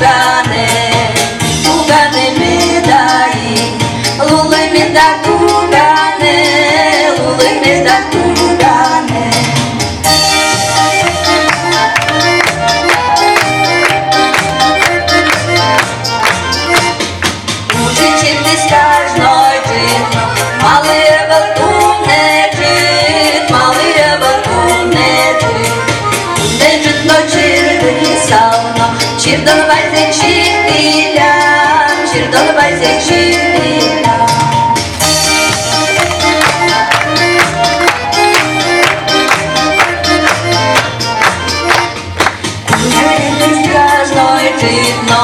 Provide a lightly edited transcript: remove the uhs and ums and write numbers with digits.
tugane, tugane medai, lule meda tugane, lule meda tugane. Учить ти скажно житно, малий бату не жит, малий бату не жит. Не житно чирди сауно, чирдолбайзе чирдилям, чирдолбайзе чирдилям. Учить ти скажно житно,